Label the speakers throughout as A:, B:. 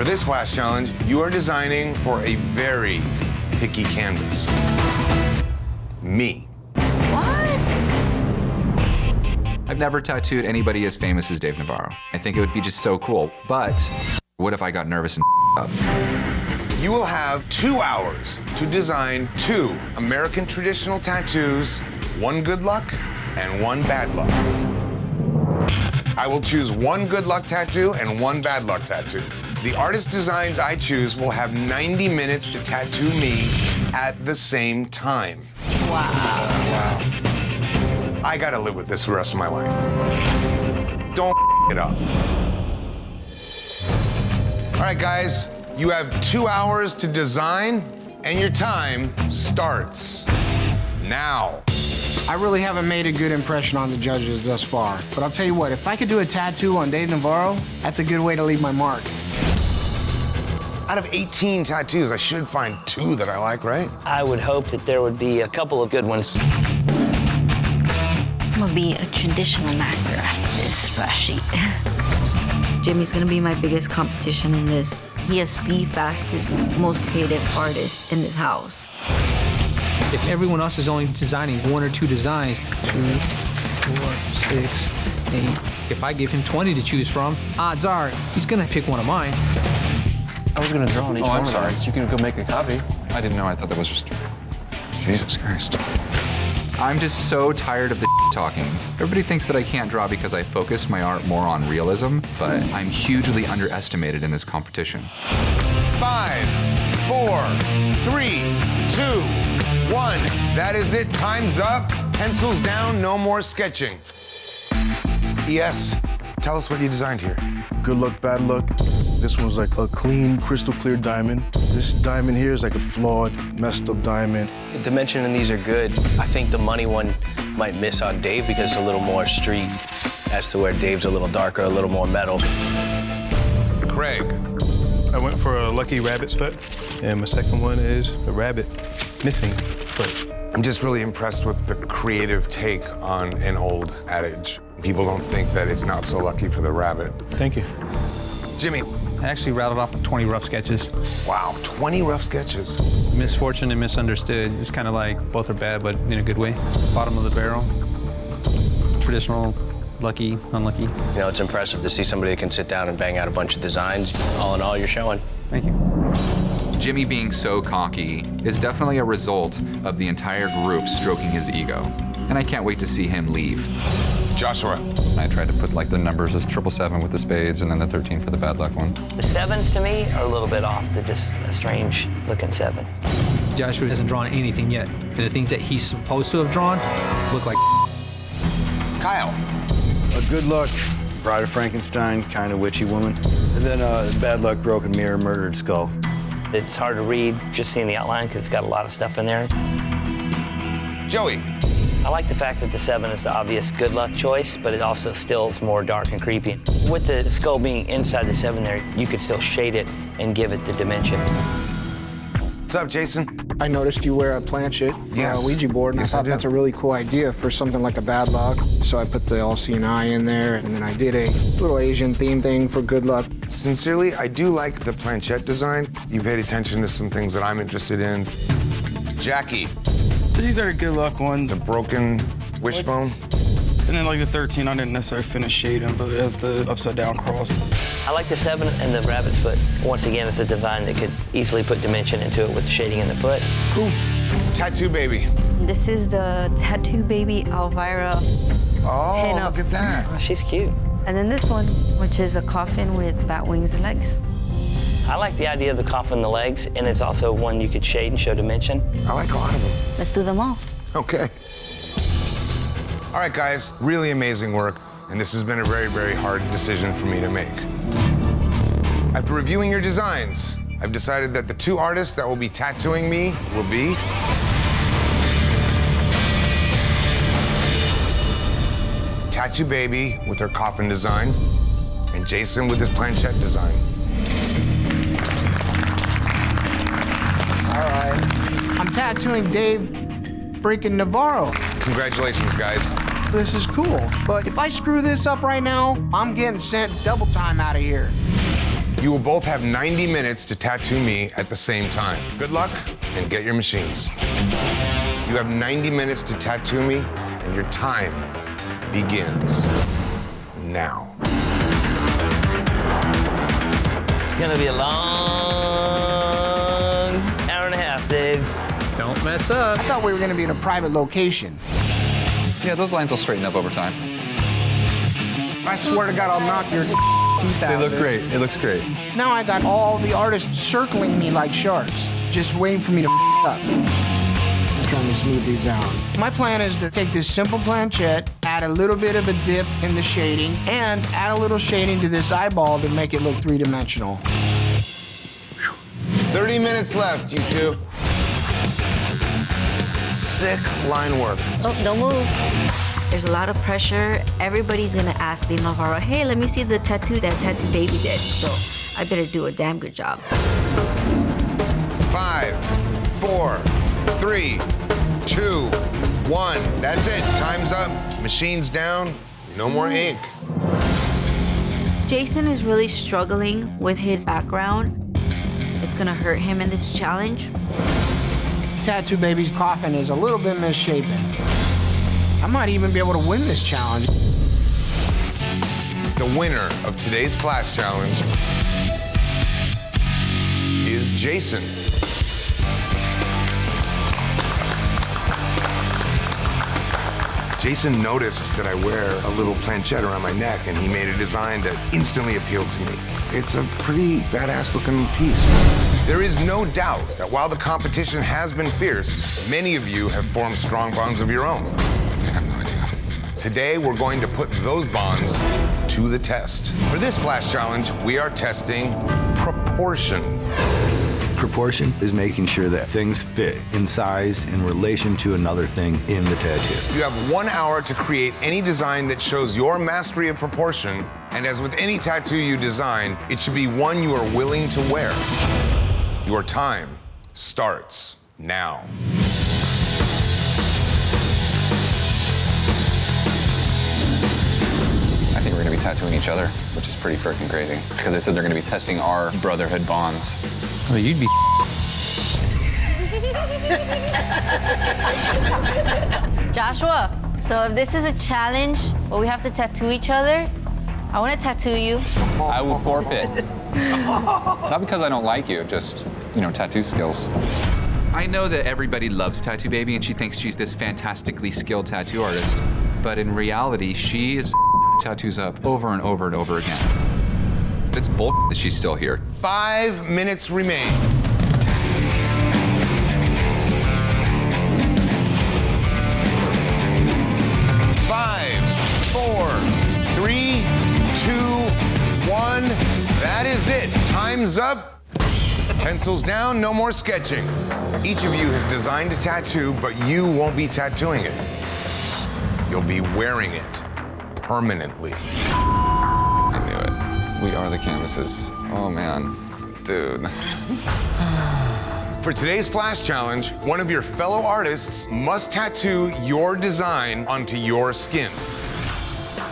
A: For this flash challenge, you are designing for a very picky canvas. Me.
B: I've never tattooed anybody as famous as Dave Navarro. I think it would be just so cool. But what if I got nervous and up?
A: You will have 2 hours to design 2 American traditional tattoos, 1 good luck and 1 bad luck. I will choose 1 good luck tattoo and 1 bad luck tattoo. The artist designs I choose will have 90 minutes to tattoo me at the same time.
C: Wow.
A: I gotta live with this the rest of my life. Don't it up. All right, guys, you have 2 hours to design, and your time starts now.
D: I really haven't made a good impression on the judges thus far. But I'll tell you what, if I could do a tattoo on Dave Navarro, that's a good way to leave my mark.
A: Out of 18 tattoos, I should find 2 that I like, right?
C: I would hope that there would be a couple of good ones.
E: I'm gonna be a traditional master after this flash sheet. Jimmy's gonna be my biggest competition in this. He is the fastest, most creative artist in this house.
F: If everyone else is only designing 1 or 2 designs, 2, 4, 6, 8. If I give him 20 to choose from, odds are he's gonna pick one of mine.
G: I was gonna draw on each one.
B: I'm sorry.
G: So you can go make a copy.
B: I didn't know. I thought that was just... Jesus Christ. I'm just so tired of the talking. Everybody thinks that I can't draw because I focus my art more on realism, but I'm hugely underestimated in this competition.
A: 5, 4, 3, 2, 1. That is it. Time's up. Pencils down. No more sketching. ES, tell us what you designed here.
H: Good luck, bad luck. This one's like a clean, crystal clear diamond. This diamond here is like a flawed, messed up diamond.
G: The dimension in these are good. I think the money one might miss on Dave because it's a little more street, as to where Dave's a little darker, a little more metal.
A: Craig.
I: I went for a lucky rabbit's foot, and my second one is a rabbit missing foot.
A: I'm just really impressed with the creative take on an old adage. People don't think that it's not so lucky for the rabbit.
I: Thank you.
A: Jimmy.
F: I actually rattled off 20 rough sketches.
A: Wow, 20 rough sketches.
F: Misfortune and misunderstood. It's kind of like both are bad, but in a good way. Bottom of the barrel. Traditional, lucky, unlucky.
G: You know, it's impressive to see somebody that can sit down and bang out a bunch of designs. All in all, you're showing.
F: Thank you.
B: Jimmy being so cocky is definitely a result of the entire group stroking his ego. And I can't wait to see him leave.
A: Joshua.
B: I tried to put like the numbers as 777 with the spades and then the 13 for the bad luck one.
C: The 7s to me are a little bit off. They're just a strange looking 7.
F: Joshua hasn't drawn anything yet. And the things that he's supposed to have drawn look like
A: Kyle.
H: A good luck, Bride of Frankenstein, kind of witchy woman. And then bad luck, broken mirror, murdered skull.
C: It's hard to read just seeing the outline because it's got a lot of stuff in there.
A: Joey.
C: I like the fact that the 7 is the obvious good luck choice, but it also still is more dark and creepy. With the skull being inside the 7 there, you could still shade it and give it the dimension.
A: What's up, Jason?
D: I noticed you wear a planchette,
A: Yes.
D: a Ouija board, and
A: Yes,
D: I
A: I
D: thought
A: do.
D: that's a really cool idea for something like a bad luck. So I put the all-seeing eye in there, and then I did a little Asian theme thing for good luck.
A: Sincerely, I do like the planchette design. You paid attention to some things that I'm interested in. Jackie.
J: These are good luck ones.
A: The broken wishbone.
J: And then like the 13, I didn't necessarily finish shading, but it has the upside down cross.
C: I like the 7 and the rabbit's foot. Once again, it's a design that could easily put dimension into it with the shading in the foot.
A: Cool. Tattoo baby.
E: This is the tattoo baby Elvira.
A: Oh, look at that.
C: Oh, she's cute.
E: And then this one, which is a coffin with bat wings and legs.
C: I like the idea of the coffin and the legs, and it's also one you could shade and show dimension.
A: I like a lot of them.
E: Let's do them all.
A: Okay. All right, guys, really amazing work, and this has been a very, very hard decision for me to make. After reviewing your designs, I've decided that the 2 artists that will be tattooing me will be Tattoo Baby with her coffin design and Jason with his planchette design.
D: All right. I'm tattooing Dave freaking Navarro.
A: Congratulations, guys.
D: This is cool, but if I screw this up right now, I'm getting sent double time out of here.
A: You will both have 90 minutes to tattoo me at the same time. Good luck, and get your machines. You have 90 minutes to tattoo me, and your time begins now.
C: It's gonna be a long hour and a half, Dave.
F: Don't mess up.
D: I thought we were gonna be in a private location.
B: Yeah, those lines will straighten up over time.
D: I swear to God, I'll knock your teeth out.
B: They look great. It looks great.
D: Now I got all the artists circling me like sharks, just waiting for me to up. I'm trying to smooth these out. My plan is to take this simple planchette, add a little bit of a dip in the shading, and add a little shading to this eyeball to make it look three-dimensional.
A: 30 minutes left, you two. Sick line work.
E: Oh, don't move. There's a lot of pressure. Everybody's gonna ask Dave Navarro, hey, let me see the tattoo that Tattoo Baby did. So I better do a damn good job.
A: 5, 4, 3, 2, 1. That's it. Time's up. Machines down. No more ink.
E: Jason is really struggling with his background. It's gonna hurt him in this challenge.
D: Tattoo Baby's coffin is a little bit misshapen. I might even be able to win this challenge.
A: The winner of today's Flash Challenge is Jason. Jason noticed that I wear a little planchette around my neck, and he made a design that instantly appealed to me. It's a pretty badass looking piece. There is no doubt that while the competition has been fierce, many of you have formed strong bonds of your own.
B: I have no idea.
A: Today, we're going to put those bonds to the test. For this Flash Challenge, we are testing proportion.
K: Proportion is making sure that things fit in size in relation to another thing in the tattoo.
A: You have 1 hour to create any design that shows your mastery of proportion, and as with any tattoo you design, it should be one you are willing to wear. Your time starts now.
B: I think we're gonna be tattooing each other, which is pretty freaking crazy. Because they said they're gonna be testing our brotherhood bonds.
F: Oh, you'd be.
E: Joshua, so if this is a challenge where we have to tattoo each other, I want to tattoo you.
B: I will forfeit. Not because I don't like you, just, tattoo skills. I know that everybody loves Tattoo Baby and she thinks she's this fantastically skilled tattoo artist. But in reality, she is tattoos up over and over and over again. It's bull that she's still here.
A: 5 minutes remain. 5, 4, 3, 2, 1. That is it. Time's up. Pencils down, no more sketching. Each of you has designed a tattoo, but you won't be tattooing it. You'll be wearing it permanently.
B: I knew it. We are the canvases. Oh man, dude.
A: For today's Flash Challenge, one of your fellow artists must tattoo your design onto your skin.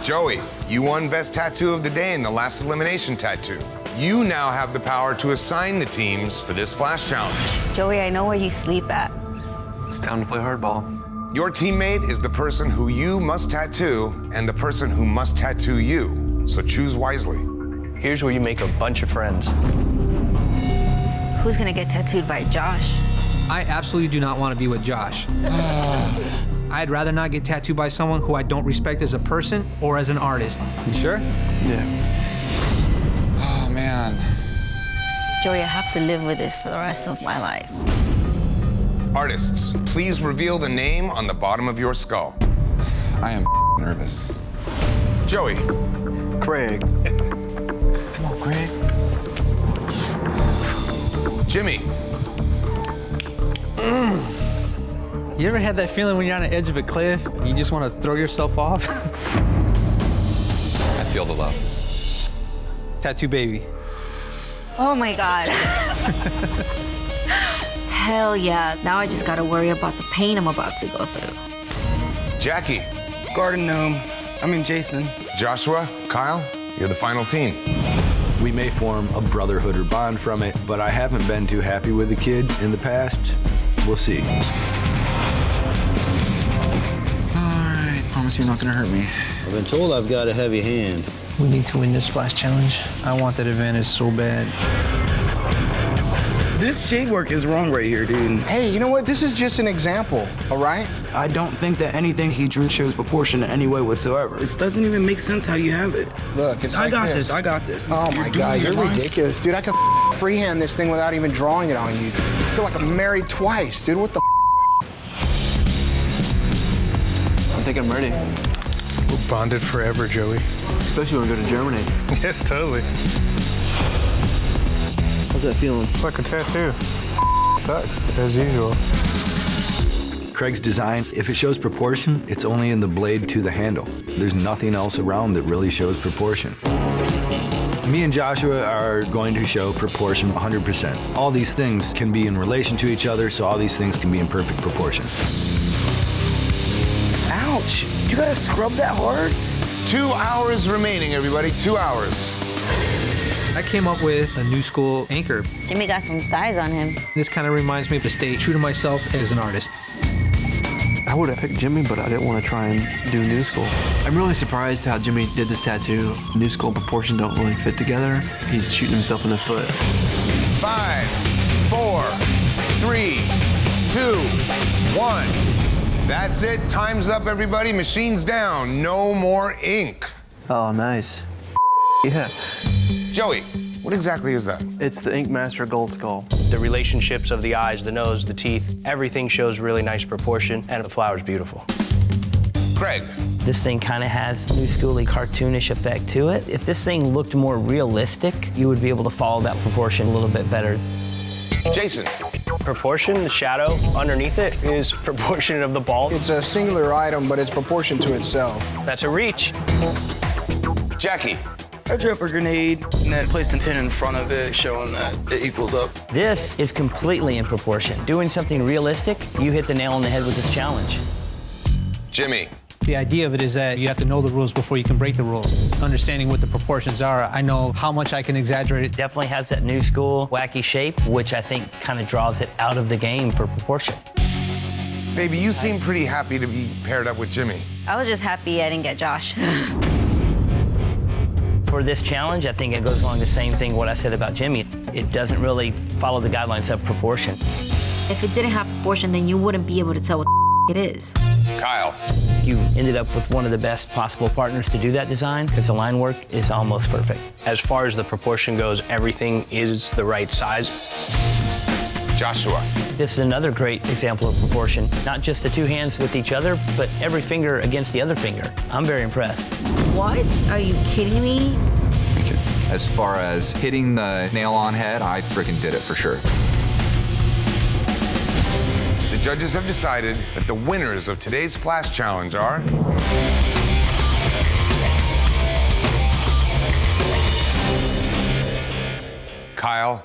A: Joey, you won Best Tattoo of the Day in the last elimination tattoo. You now have the power to assign the teams for this Flash Challenge.
E: Joey, I know where you sleep at.
G: It's time to play hardball.
A: Your teammate is the person who you must tattoo and the person who must tattoo you. So choose wisely.
G: Here's where you make a bunch of friends.
E: Who's gonna get tattooed by Josh?
F: I absolutely do not want to be with Josh. I'd rather not get tattooed by someone who I don't respect as a person or as an artist.
B: You sure?
G: Yeah.
B: Oh man.
E: Joey, I have to live with this for the rest of my life.
A: Artists, please reveal the name on the bottom of your skull.
B: I am nervous.
A: Joey.
K: Craig.
G: Come on, Greg.
A: Jimmy.
F: You ever had that feeling when you're on the edge of a cliff and you just want to throw yourself off?
B: I feel the love.
F: Tattoo Baby.
E: Oh my God. Hell yeah. Now I just gotta worry about the pain I'm about to go through.
A: Jackie.
J: Garden Gnome. Jason.
A: Joshua, Kyle, you're the final team.
K: We may form a brotherhood or bond from it, but I haven't been too happy with the kid in the past. We'll see.
B: I promise you're not gonna hurt me.
L: I've been told I've got a heavy hand.
F: We need to win this flash challenge. I want that advantage so bad.
J: This shade work is wrong right here, dude.
D: Hey, you know what? This is just an example, all right?
J: I don't think that anything he drew shows proportion in any way whatsoever. This doesn't even make sense how you have it.
D: Look, it's
J: I
D: like
J: got
D: this.
J: this. I got this.
D: Oh my God, you're ridiculous. Dude, I could freehand this thing without even drawing it on you. I feel like I'm married twice, dude. What the
J: I think I'm ready.
I: We're bonded forever, Joey.
J: Especially when we go to Germany.
I: Yes, totally.
J: How's that feeling?
I: Like a tattoo. Sucks, as usual.
K: Craig's design, if it shows proportion, it's only in the blade to the handle. There's nothing else around that really shows proportion. Me and Joshua are going to show proportion 100%. All these things can be in relation to each other, so all these things can be in perfect proportion.
J: Ouch! You gotta scrub that hard?
A: 2 hours remaining, everybody. 2 hours.
F: I came up with a new school anchor.
E: Jimmy got some thighs on him.
F: This kind of reminds me to stay true to myself as an artist.
J: I would have picked Jimmy, but I didn't want to try and do new school. I'm really surprised how Jimmy did this tattoo. New school and proportion don't really fit together. He's shooting himself in the foot.
A: 5, 4, 3, 2, 1. That's it. Time's up, everybody. Machines down. No more ink.
J: Oh, nice. Yeah.
A: Joey, what exactly is that?
J: It's the Ink Master Gold Skull.
G: The relationships of the eyes, the nose, the teeth, everything shows really nice proportion, and the flower's beautiful.
A: Craig.
C: This thing kind of has new schooly cartoonish effect to it. If this thing looked more realistic, you would be able to follow that proportion a little bit better.
A: Jason.
G: Proportion, the shadow underneath it is proportion of the ball.
D: It's a singular item, but it's proportioned to itself.
G: That's a reach.
A: Jackie.
J: I drew up a grenade and then placed an pin in front of it, showing that it equals up.
C: This is completely in proportion. Doing something realistic, you hit the nail on the head with this challenge.
A: Jimmy.
F: The idea of it is that you have to know the rules before you can break the rules. Understanding what the proportions are, I know how much I can exaggerate it.
C: Definitely has that new school wacky shape, which I think kind of draws it out of the game for proportion.
A: Baby, you seem pretty happy to be paired up with Jimmy.
E: I was just happy I didn't get Josh.
C: For this challenge, I think it goes along the same thing what I said about Jimmy. It doesn't really follow the guidelines of proportion.
E: If it didn't have proportion, then you wouldn't be able to tell what it is.
A: Kyle.
C: You ended up with one of the best possible partners to do that design because the line work is almost perfect.
G: As far as the proportion goes, everything is the right size.
A: Joshua.
C: This is another great example of proportion. Not just the two hands with each other, but every finger against the other finger. I'm very impressed.
E: What? Are you kidding me?
B: Thank you. As far as hitting the nail on head, I freaking did it for sure.
A: The judges have decided that the winners of today's Flash Challenge are... Kyle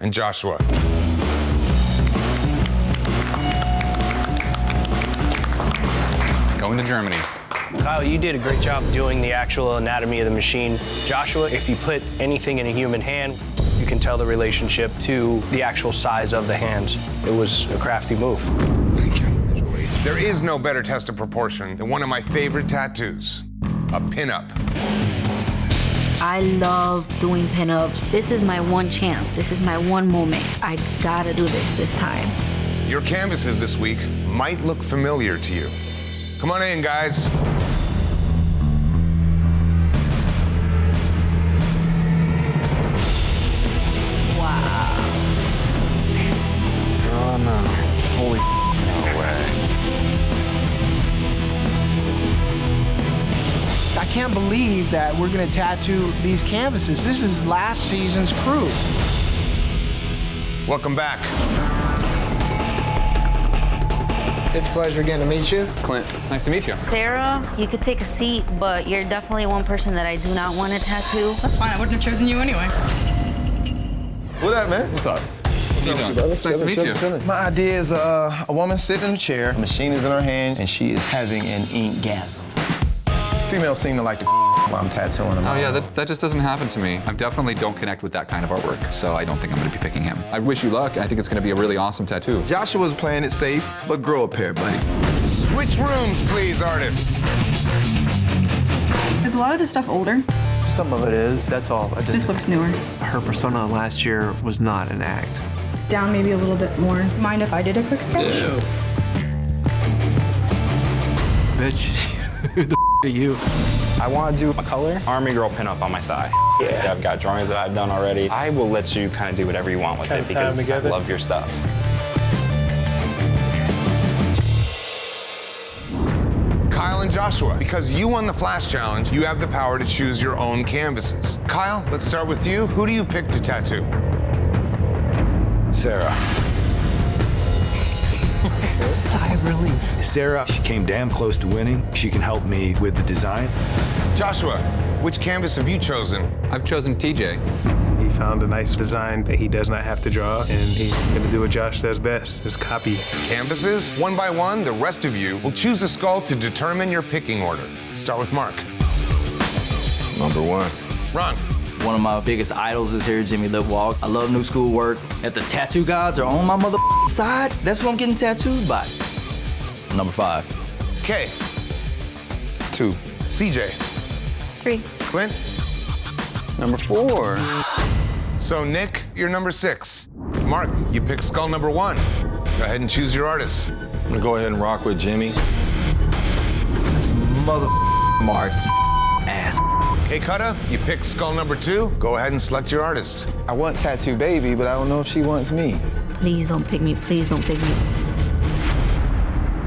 A: and Joshua.
B: Going to Germany.
G: Kyle, you did a great job doing the actual anatomy of the machine. Joshua, if you put anything in a human hand, you can tell the relationship to the actual size of the hands. It was a crafty move.
B: Thank you.
A: There is no better test of proportion than one of my favorite tattoos, a pinup.
E: I love doing pinups. This is my one chance. This is my one moment. I gotta do this time.
A: Your canvases this week might look familiar to you. Come on in, guys.
E: Wow.
J: Oh no. Holy
B: No way.
D: I can't believe that we're gonna tattoo these canvases. This is last season's crew.
A: Welcome back.
D: It's a pleasure getting to meet you.
B: Clint, nice to meet you.
E: Sarah, you could take a seat, but you're definitely one person that I do not want to tattoo.
M: That's fine. I wouldn't have chosen you anyway.
N: What up, man?
B: What's up? What's up,
N: brother?
B: Nice to meet you.
N: My idea is a woman sitting in a chair, a machine is in her hand, and she is having an inkgasm. Females seem to like to while I'm tattooing him.
B: Oh yeah, that just doesn't happen to me. I definitely don't connect with that kind of artwork, so I don't think I'm gonna be picking him. I wish you luck. I think it's gonna be a really awesome tattoo.
K: Joshua's playing it safe, but grow a pair, buddy.
A: Switch rooms, please, artists.
M: Is a lot of this stuff older?
J: Some of it is, that's all.
M: This looks newer.
J: Her persona last year was not an act.
M: Down maybe a little bit more. Mind if I did a quick sketch?
J: No. Bitch, who the are you?
O: I want to do a color Army Girl pinup on my thigh. Yeah. I've got drawings that I've done already. I will let you kind of do whatever you want with it because I love your stuff.
A: Kyle and Joshua, because you won the Flash Challenge, you have the power to choose your own canvases. Kyle, let's start with you. Who do you pick to tattoo?
K: Sarah.
J: Sigh of relief.
K: Sarah, she came damn close to winning. She can help me with the design.
A: Joshua, which canvas have you chosen?
B: I've chosen TJ.
I: He found a nice design that he does not have to draw, and he's gonna do what Josh does best, just copy.
A: Canvases, one by one, the rest of you will choose a skull to determine your picking order. Start with Mark.
N: Number 1.
A: Ron.
P: One of my biggest idols is here, Jimmy LITWALK. I love new school work. If the tattoo gods are on my mother side, that's who I'm getting tattooed by. Number 5.
A: K.
N: 2.
A: CJ.
M: 3.
A: Clint.
P: Number 4.
A: So Nick, you're number 6. Mark, you pick skull number 1. Go ahead and choose your artist.
N: I'm gonna go ahead and rock with Jimmy.
P: Mother Mark. Ass.
A: Hey, Kutta, you pick skull number 2. Go ahead and select your artist.
N: I want Tattoo Baby, but I don't know if she wants me.
E: Please don't pick me. Please don't pick me.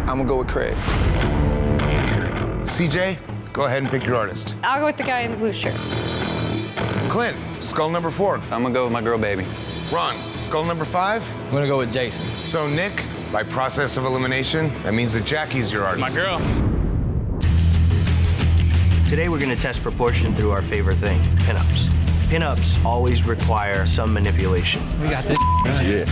N: I'm gonna go with Craig.
A: CJ, go ahead and pick your artist.
M: I'll go with the guy in the blue shirt.
A: Clint, skull number 4.
P: I'm gonna go with my girl, baby.
A: Ron, skull number 5.
P: I'm gonna go with Jason.
A: So Nick, by process of elimination, that means that Jackie's your artist.
G: My girl. Today we're going to test proportion through our favorite thing, pinups. Pinups always require some manipulation.
F: We got this.
N: Yeah,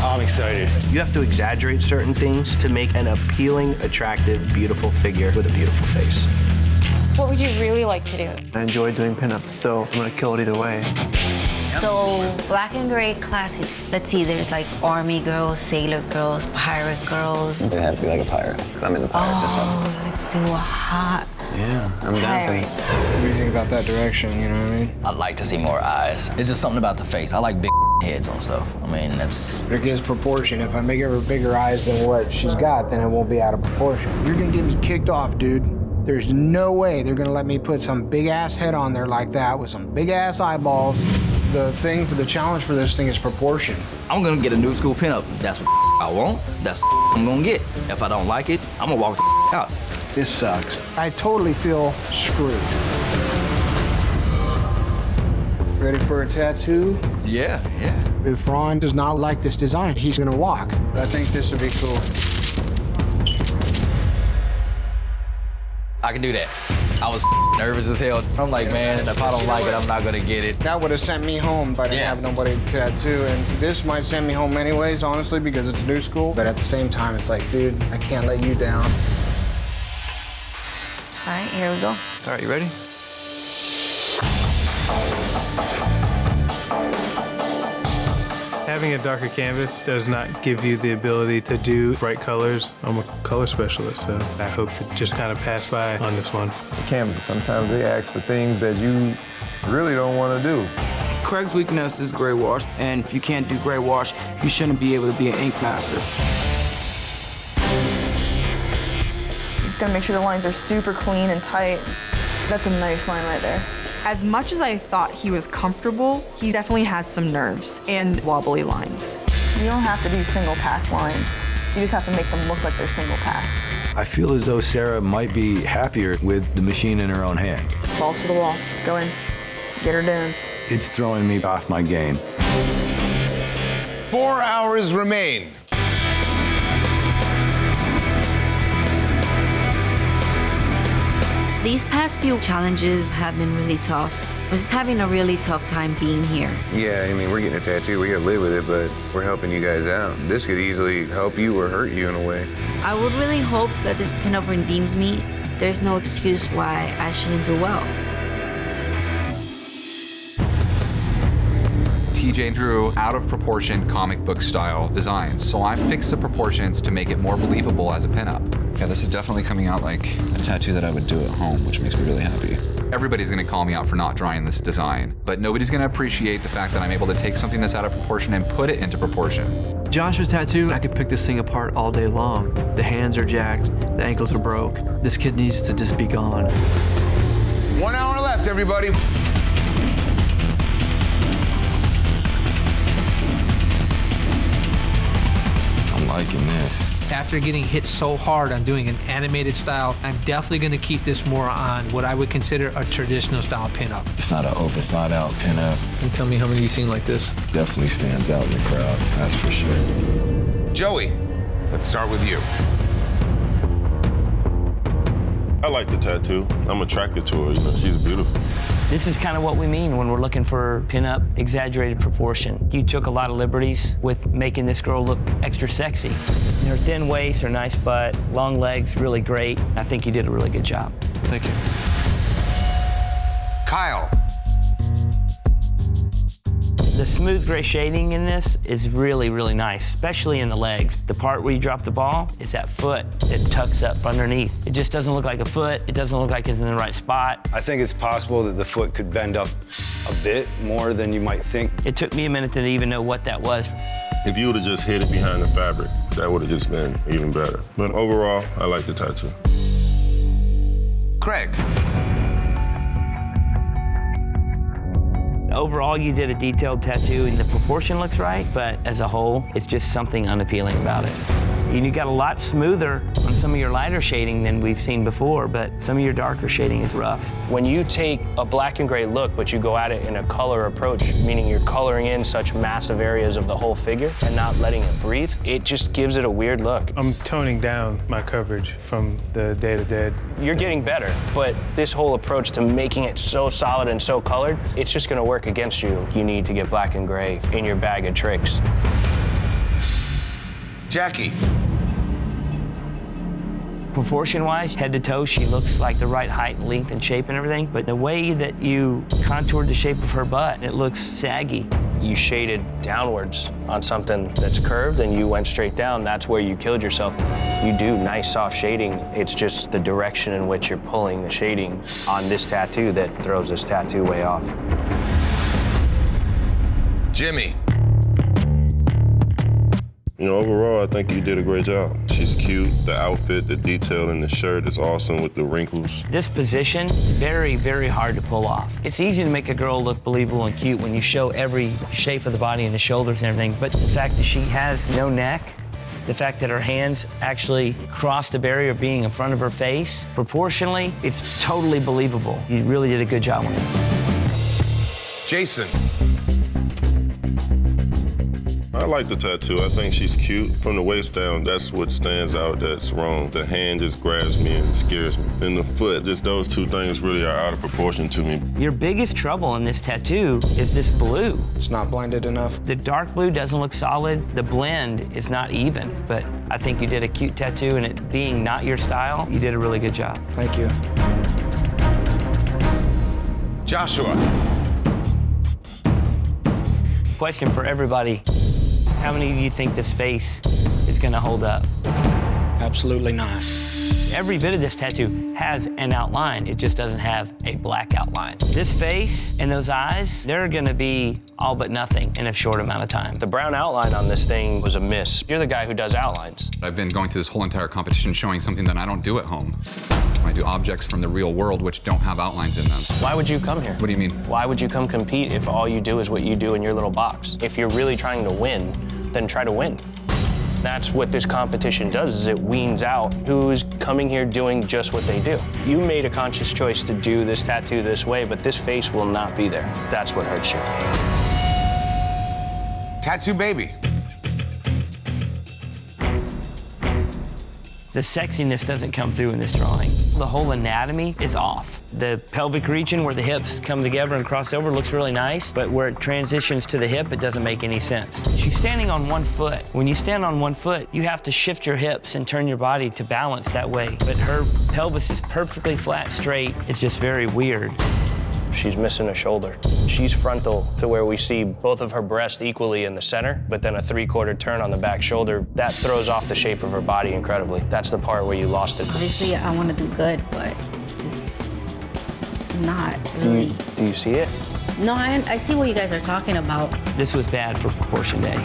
N: I'm excited.
G: You have to exaggerate certain things to make an appealing, attractive, beautiful figure with a beautiful face.
M: What would you really like to do?
J: I enjoy doing pinups, so I'm gonna kill it either way.
E: So, black and gray classic. Let's see, there's like army girls, sailor girls, pirate girls.
L: It had to be like a pirate, because I'm in the pirate system.
E: Oh, let's do a hot
L: Yeah, I'm down
E: pirate.
L: for it.
D: What do you think about that direction, you know what I mean?
P: I'd like to see more eyes. It's just something about the face. I like big heads on stuff. I mean, that's...
D: It gives proportion. If I make her bigger eyes than what she's got, then it won't be out of proportion. You're gonna get me kicked off, dude. There's no way they're gonna let me put some big-ass head on there like that with some big-ass eyeballs. The thing for the challenge for this thing is proportion.
P: I'm gonna get a new school pinup. That's what I want. That's what I'm gonna get. If I don't like it, I'm gonna walk the out.
D: This sucks. I totally feel screwed. Ready for a tattoo?
P: Yeah, yeah.
D: If Ron does not like this design, he's gonna walk. I think this would be cool.
P: I can do that. I was nervous as hell. I'm like, man, if I don't like it, I'm not gonna get it.
D: That would have sent me home if I didn't have nobody to tattoo. And this might send me home anyways, honestly, because it's new school. But at the same time, it's like, dude, I can't let you down.
E: All right, here we go.
B: All right, you ready?
I: Having a darker canvas does not give you the ability to do bright colors. I'm a color specialist, so I hope to just kind of pass by on this one.
N: The canvas, sometimes they ask for things that you really don't want to do.
Q: Craig's weakness is gray wash, and if you can't do gray wash, you shouldn't be able to be an ink master.
M: Just gotta make sure the lines are super clean and tight. That's a nice line right there. As much as I thought he was comfortable, he definitely has some nerves and wobbly lines. You don't have to do single pass lines. You just have to make them look like they're single pass.
K: I feel as though Sarah might be happier with the machine in her own hand.
M: Balls to the wall. Go in. Get her down.
K: It's throwing me off my game.
A: 4 hours remain.
E: These past few challenges have been really tough. I'm just having a really tough time being here.
R: Yeah, I mean, we're getting a tattoo, we gotta live with it, but we're helping you guys out. This could easily help you or hurt you in a way.
E: I would really hope that this pinup redeems me. There's no excuse why I shouldn't do well.
B: TJ drew out of proportion comic book style designs. So I fixed the proportions to make it more believable as a pinup.
S: Yeah, this is definitely coming out like a tattoo that I would do at home, which makes me really happy.
B: Everybody's gonna call me out for not drawing this design, but nobody's gonna appreciate the fact that I'm able to take something that's out of proportion and put it into proportion.
J: Joshua's tattoo, I could pick this thing apart all day long. The hands are jacked, the ankles are broke. This kid needs to just be gone.
A: 1 hour left, everybody.
S: I'm liking this.
F: After getting hit so hard on doing an animated style, I'm definitely going to keep this more on what I would consider a traditional style pinup.
S: It's not an over thought out pinup.
F: Can you tell me how many you've seen like this?
S: Definitely stands out in the crowd, that's for sure.
A: Joey, let's start with you.
T: I like the tattoo. I'm attracted to her. You know, she's beautiful.
C: This is kind of what we mean when we're looking for pinup exaggerated proportion. You took a lot of liberties with making this girl look extra sexy. Her thin waist, her nice butt, long legs, really great. I think you did a really good job.
J: Thank you.
A: Kyle.
C: The smooth gray shading in this is really, really nice, especially in the legs. The part where you drop the ball is that foot that tucks up underneath. It just doesn't look like a foot. It doesn't look like it's in the right spot.
K: I think it's possible that the foot could bend up a bit more than you might think.
C: It took me a minute to even know what that was.
T: If you would have just hid it behind the fabric, that would have just been even better. But overall, I like the tattoo.
A: Craig.
C: Overall, you did a detailed tattoo and the proportion looks right, but as a whole, it's just something unappealing about it. You got a lot smoother on some of your lighter shading than we've seen before, but some of your darker shading is rough.
G: When you take a black and gray look, but you go at it in a color approach, meaning you're coloring in such massive areas of the whole figure and not letting it breathe, it just gives it a weird look.
I: I'm toning down my coverage from the Day to Dead.
G: You're getting better, but this whole approach to making it so solid and so colored, it's just gonna work against you. You need to get black and gray in your bag of tricks.
A: Jackie.
C: Proportion-wise, head to toe, she looks like the right height, and length, and shape and everything, but the way that you contoured the shape of her butt, it looks saggy.
G: You shaded downwards on something that's curved and you went straight down. That's where you killed yourself. You do nice soft shading. It's just the direction in which you're pulling the shading on this tattoo that throws this tattoo way off.
A: Jimmy.
T: You know, overall, I think you did a great job. She's cute, the outfit, the detail in the shirt is awesome with the wrinkles.
C: This position, very, very hard to pull off. It's easy to make a girl look believable and cute when you show every shape of the body and the shoulders and everything, but the fact that she has no neck, the fact that her hands actually cross the barrier of being in front of her face, proportionally, it's totally believable. You really did a good job on this.
A: Jason.
T: I like the tattoo. I think she's cute. From the waist down, that's what stands out that's wrong. The hand just grabs me and scares me. And the foot, just those two things really are out of proportion to me.
C: Your biggest trouble in this tattoo is this blue.
D: It's not blended enough.
C: The dark blue doesn't look solid. The blend is not even, but I think you did a cute tattoo, and it being not your style, you did a really good job.
D: Thank you.
A: Joshua.
C: Question for everybody. How many of you think this face is gonna hold up?
D: Absolutely not.
C: Every bit of this tattoo has an outline. It just doesn't have a black outline. This face and those eyes, they're gonna be all but nothing in a short amount of time.
G: The brown outline on this thing was a miss. You're the guy who does outlines.
B: I've been going through this whole entire competition showing something that I don't do at home. I do objects from the real world which don't have outlines in them.
G: Why would you come here?
B: What do you mean?
G: Why would you come compete if all you do is what you do in your little box? If you're really trying to win, then try to win. That's what this competition does, is it weans out who's coming here doing just what they do. You made a conscious choice to do this tattoo this way, but this face will not be there. That's what hurts you.
A: Tattoo baby.
C: The sexiness doesn't come through in this drawing. The whole anatomy is off. The pelvic region where the hips come together and cross over looks really nice, but where it transitions to the hip, it doesn't make any sense. She's standing on one foot. When you stand on one foot, you have to shift your hips and turn your body to balance that way. But her pelvis is perfectly flat, straight. It's just very weird.
G: She's missing a shoulder. She's frontal to where we see both of her breasts equally in the center, but then a 3/4 turn on the back shoulder. That throws off the shape of her body incredibly. That's the part where you lost it.
E: Obviously, I want to do good, but just not really.
G: Do you see it?
E: No, I see what you guys are talking about.
C: This was bad for proportion day.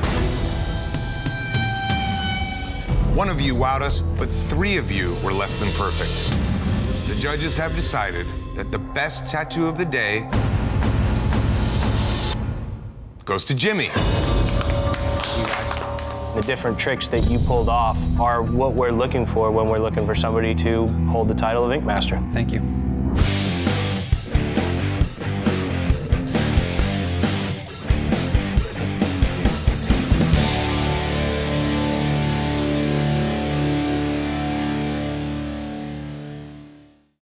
A: One of you wowed us, but 3 of you were less than perfect. The judges have decided that the best tattoo of the day goes to Jimmy.
G: The different tricks that you pulled off are what we're looking for when we're looking for somebody to hold the title of Ink Master.
S: Thank you.